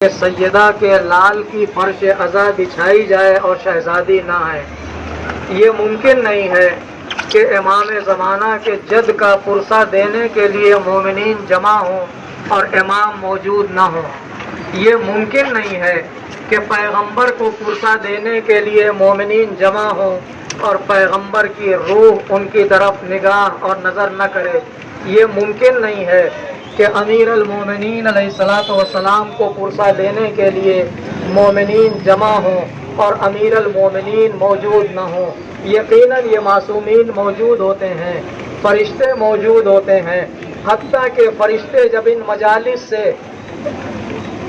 کہ سیدہ کے لال کی فرش عزا بچھائی جائے اور شہزادی نہ آئے۔ یہ ممکن نہیں ہے کہ امام زمانہ کے جد کا پرسہ دینے کے لیے مومنین جمع ہوں اور امام موجود نہ ہوں۔ یہ ممکن نہیں ہے کہ پیغمبر کو پرسہ دینے کے لیے مومنین جمع ہوں اور پیغمبر کی روح ان کی طرف نگاہ اور نظر نہ کرے۔ یہ ممکن نہیں ہے کہ امیر المومنین علیہ الصلاۃ والسلام کو پرسہ دینے کے لیے مومنین جمع ہوں اور امیر المومنین موجود نہ ہوں۔ یقیناً یہ معصومین موجود ہوتے ہیں، فرشتے موجود ہوتے ہیں، حتیٰ کہ فرشتے جب ان مجالس سے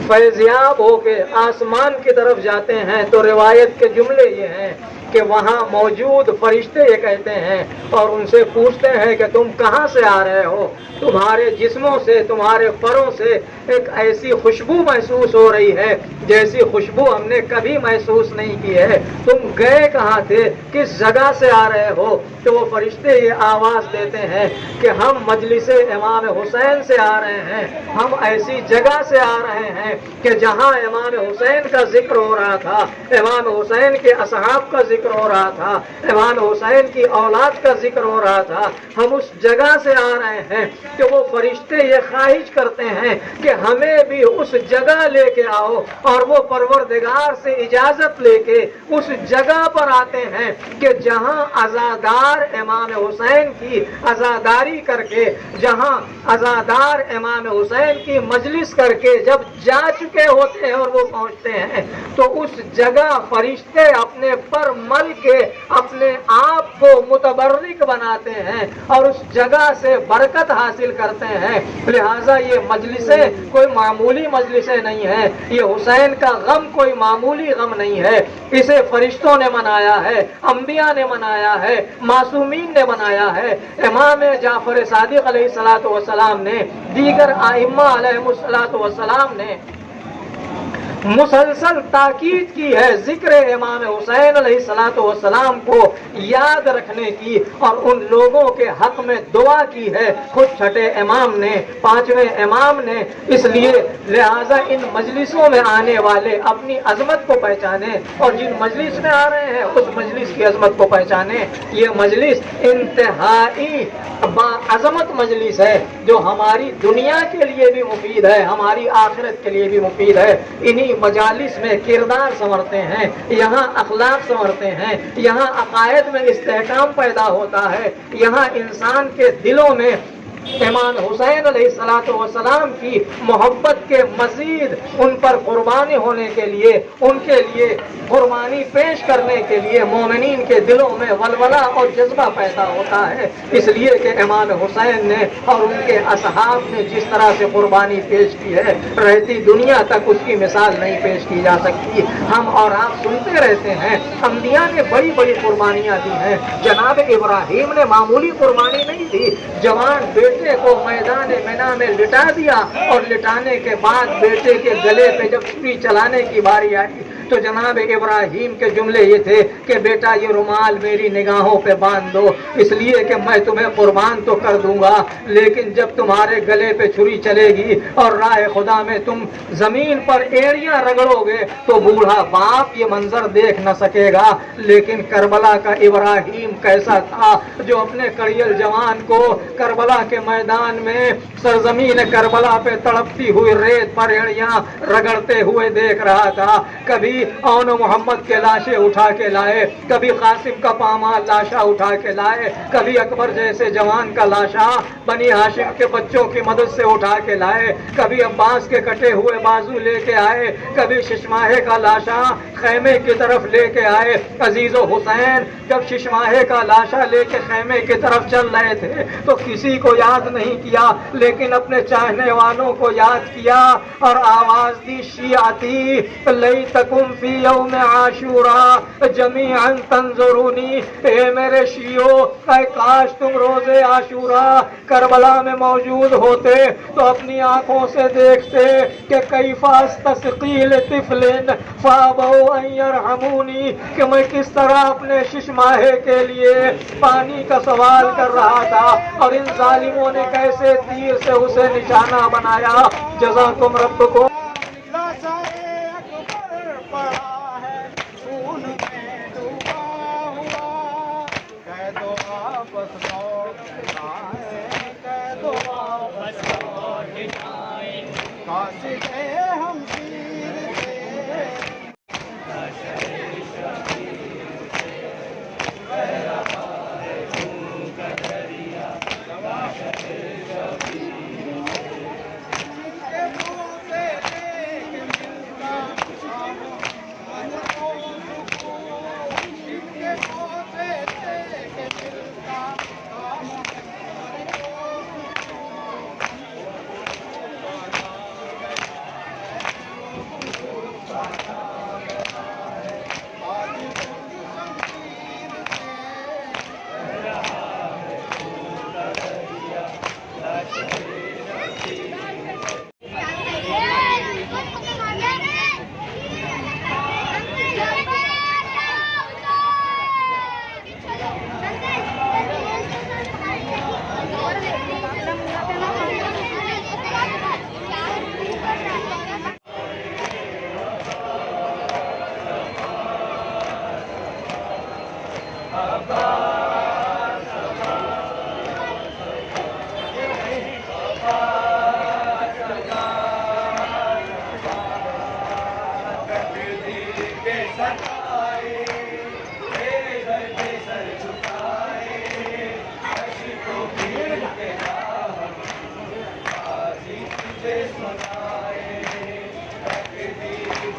فیضیاب ہو کے آسمان کی طرف جاتے ہیں تو روایت کے جملے یہ ہیں کہ وہاں موجود فرشتے یہ کہتے ہیں اور ان سے پوچھتے ہیں کہ تم کہاں سے آ رہے ہو؟ تمہارے جسموں سے، تمہارے پروں سے ایک ایسی خوشبو محسوس ہو رہی ہے جیسی خوشبو ہم نے کبھی محسوس نہیں کی ہے۔ تم گئے کہاں تھے؟ کس جگہ سے آ رہے ہو؟ تو وہ فرشتے یہ آواز دیتے ہیں کہ ہم مجلس امام حسین سے آ رہے ہیں، ہم ایسی جگہ سے آ رہے ہیں کہ جہاں امام حسین کا ذکر ہو رہا تھا، امام حسین کے اصحاب کا ذکر ہو رہا تھا، امام حسین کی اولاد کا ذکر ہو رہا تھا، ہم اس جگہ سے آ رہے ہیں کہ وہ فرشتے یہ خواہش کرتے ہیں کہ ہمیں بھی اس جگہ لے کے آؤ، اور وہ پروردگار سے اجازت لے کے اس جگہ پر آتے ہیں کہ جہاں عزادار امام حسین کی عزاداری کر کے، جہاں عزادار امام حسین کی مجلس کر کے جب جا چکے ہوتے ہیں اور وہ پہنچتے ہیں تو اس جگہ فرشتے اپنے پر مل کے اپنے آپ کو متبرک بناتے ہیں اور اس جگہ سے برکت حاصل کرتے ہیں۔ لہٰذا یہ مجلسیں کوئی معمولی مجلسیں نہیں ہیں، یہ حسین کا غم کوئی معمولی غم نہیں ہے۔ اسے فرشتوں نے منایا ہے، انبیاء نے منایا ہے، معصومین نے منایا ہے، امام جعفر صادق علیہ الصلوۃ والسلام نے، دیگر ائمہ علیہ الصلوۃ والسلام نے مسلسل تاکید کی ہے ذکر امام حسین علیہ الصلوۃ والسلام کو یاد رکھنے کی، اور ان لوگوں کے حق میں دعا کی ہے، خود چھٹے امام نے، پانچویں امام نے۔ اس لیے لہٰذا ان مجلسوں میں آنے والے اپنی عظمت کو پہچانے اور جن مجلس میں آ رہے ہیں اس مجلس کی عظمت کو پہچانے۔ یہ مجلس انتہائی باعظمت مجلس ہے جو ہماری دنیا کے لیے بھی مفید ہے، ہماری آخرت کے لیے بھی مفید ہے۔ انہی مجالس میں کردار سنورتے ہیں، یہاں اخلاق سنورتے ہیں، یہاں عقائد میں استحکام پیدا ہوتا ہے، یہاں انسان کے دلوں میں امام حسین علیہ الصلوۃ والسلام کی محبت کے مزید ان پر قربانی ہونے کے لیے، ان کے لیے قربانی پیش کرنے کے لیے مومنین کے دلوں میں ولولہ اور جذبہ پیدا ہوتا ہے۔ اس لیے کہ امام حسین نے اور ان کے اصحاب نے جس طرح سے قربانی پیش کی ہے، رہتی دنیا تک اس کی مثال نہیں پیش کی جا سکتی۔ ہم اور آپ سنتے رہتے ہیں انبیاء نے بڑی بڑی قربانیاں دی ہیں۔ جناب ابراہیم نے معمولی قربانی نہیں دی، جوان بیٹے کو میدان مینا میں لٹا دیا اور لٹانے کے بعد بیٹے کے گلے پہ جب چھری چلانے کی باری آئی تو جناب ابراہیم کے جملے یہ تھے کہ بیٹا یہ رومال میری نگاہوں پہ باندھ دو، اس لیے کہ میں تمہیں قربان تو کر دوں گا لیکن جب تمہارے گلے پہ چھری چلے گی اور راہ خدا میں تم زمین پر ایڑیاں رگڑو گے تو بوڑھا باپ یہ منظر دیکھ نہ سکے گا۔ لیکن کربلا کا ابراہیم کیسا تھا جو اپنے کڑیل جوان کو کربلا کے میدان میں سرزمین کربلا پہ تڑپتی ہوئی ریت پر ایڑیاں رگڑتے ہوئے دیکھ رہا تھا۔ کبھی اون محمد کے لاشیں اٹھا کے لائے، کبھی قاسم کا پامال لاشا اٹھا کے لائے، کبھی اکبر جیسے جوان کا لاشا بنی ہاشم کے بچوں کی مدد سے اٹھا کے لائے، کبھی عباس کے کٹے ہوئے بازو لے کے آئے، کبھی ششماہے کا لاشا خیمے کی طرف لے کے آئے۔ عزیز و حسین جب ششماہے کا لاشا لے کے خیمے کی طرف چل رہے تھے تو کسی کو یاد نہیں کیا لیکن اپنے چاہنے والوں کو یاد کیا اور آواز دی شیعتی لیتکم فی یوم عاشوراء جمیعا تنظرونی، اے میرے شیعو اے کاش تم روز عاشوراء کربلا میں موجود ہوتے تو اپنی آنکھوں سے دیکھتے کہ کیف استسقی لطفل فابوا ان یرحمونی، کہ میں کس طرح اپنے ششماہے کے لیے پانی کا سوال کر رہا تھا اور ان ظالموں نے کیسے تیر سے اسے نشانہ بنایا۔ جزاکم ربکم